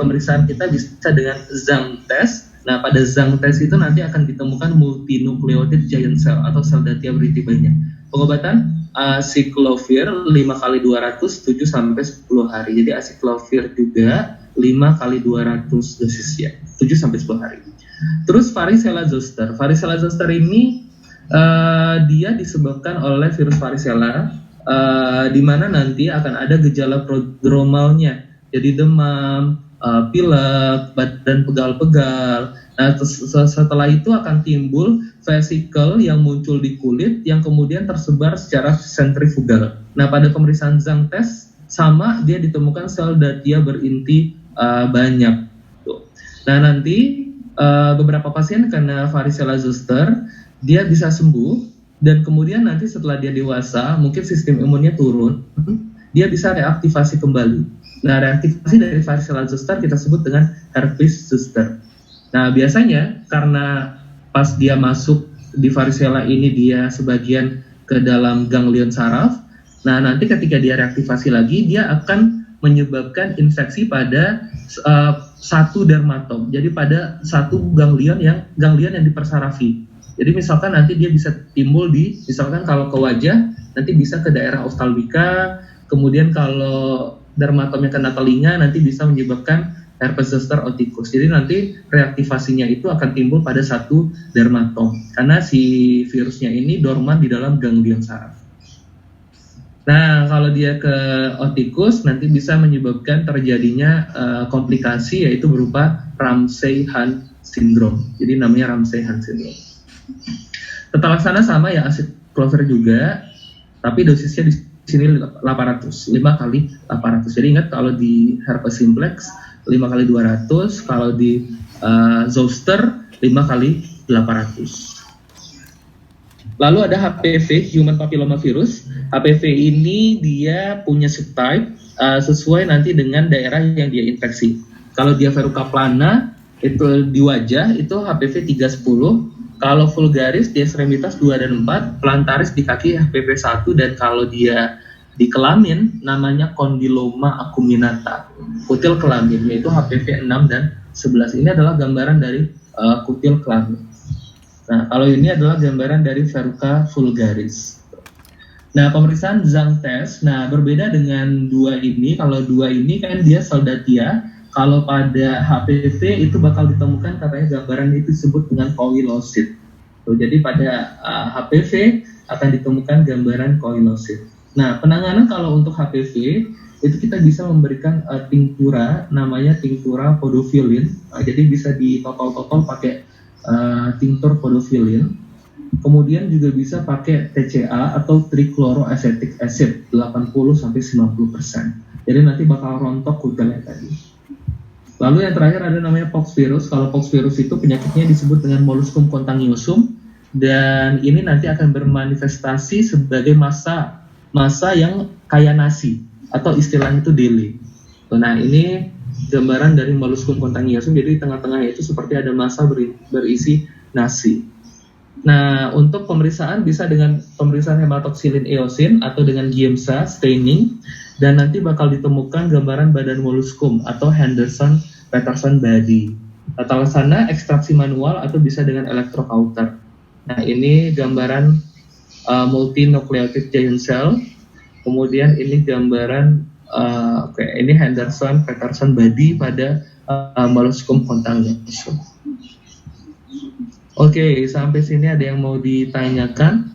pemeriksaan kita bisa dengan Zhang test. Nah, pada Zhang test itu nanti akan ditemukan multinucleotide giant cell atau sel Datia beriti banyak. Pengobatan aciclovir 5x200 7 sampai 10 hari. Jadi aciclovir juga 5x200 dosis ya, 7 sampai 10 hari. Terus varicella zoster. Varicella zoster ini dia disebabkan oleh virus varicella, di mana nanti akan ada gejala prodromalnya. Jadi demam, pilek, badan pegal-pegal. Nah, setelah itu akan timbul vesikel yang muncul di kulit yang kemudian tersebar secara sentrifugal. Nah, pada pemeriksaan Zhang test sama, dia ditemukan sel Datia berinti banyak. Tuh. Nah, nanti beberapa pasien kena varicella zoster, dia bisa sembuh, dan kemudian nanti setelah dia dewasa, mungkin sistem imunnya turun, dia bisa reaktivasi kembali. Nah, reaktivasi dari varicella zoster kita sebut dengan herpes zoster. Nah, biasanya karena pas dia masuk di varicella ini dia sebagian ke dalam ganglion saraf. Nah, nanti ketika dia reaktivasi lagi, dia akan menyebabkan infeksi pada satu dermatom. Jadi pada satu ganglion yang dipersarafi. Jadi misalkan nanti dia bisa timbul di, misalkan kalau ke wajah, nanti bisa ke daerah oftalmika, kemudian kalau dermatomnya kena telinga, nanti bisa menyebabkan herpes zoster oticus. Jadi nanti reaktivasinya itu akan timbul pada satu dermatom, karena si virusnya ini dorman di dalam ganglion saraf. Nah, kalau dia ke oticus, nanti bisa menyebabkan terjadinya komplikasi, yaitu berupa Ramsay-Hunt syndrome. Jadi namanya Ramsay-Hunt syndrome. Tata laksana sama ya, aciclovir juga, tapi dosisnya di sini 800, 5x800. Jadi ingat, kalau di herpes simplex 5x200, kalau di zoster 5x800. Lalu ada HPV, human papillomavirus. HPV ini dia punya subtype sesuai nanti dengan daerah yang dia infeksi. Kalau dia verruca plana itu di wajah itu HPV 310. Kalau vulgaris di ekstremitas 2 dan 4, plantaris di kaki HPV 1, dan kalau dia di kelamin namanya kondiloma acuminata, kutil kelamin, yaitu HPV 6 dan 11. Ini adalah gambaran dari kutil kelamin. Nah, kalau ini adalah gambaran dari verruca vulgaris. Nah, pemeriksaan Zhang test, nah berbeda dengan dua ini. Kalau dua ini kan dia sel Datia. Kalau pada HPV itu bakal ditemukan katanya gambaran itu disebut dengan koilosit. Jadi pada HPV akan ditemukan gambaran koilosit. Nah, penanganan kalau untuk HPV itu kita bisa memberikan tinktura, namanya tinktura podofilin. Jadi bisa ditotol-totol pakai tinktur podofilin. Kemudian juga bisa pakai TCA atau trichloroacetic acid 80-90%. Jadi nanti bakal rontok kutilnya tadi. Lalu yang terakhir ada namanya poxvirus. Kalau poxvirus itu penyakitnya disebut dengan molluscum contagiosum, dan ini nanti akan bermanifestasi sebagai massa yang kayak nasi, atau istilahnya itu dele. Nah, ini gambaran dari molluscum contagiosum. Jadi di tengah-tengahnya itu seperti ada massa berisi nasi. Nah, untuk pemeriksaan bisa dengan pemeriksaan hematoksilin eosin atau dengan Giemsa staining, dan nanti bakal ditemukan gambaran badan molluscum atau Henderson-Peterson body. Tata laksana ekstraksi manual atau bisa dengan electrocauter. Nah, ini gambaran multinucleotide giant cell. Kemudian ini gambaran ini Henderson-Peterson body pada molluscum contagiosum. Oke, sampai sini ada yang mau ditanyakan?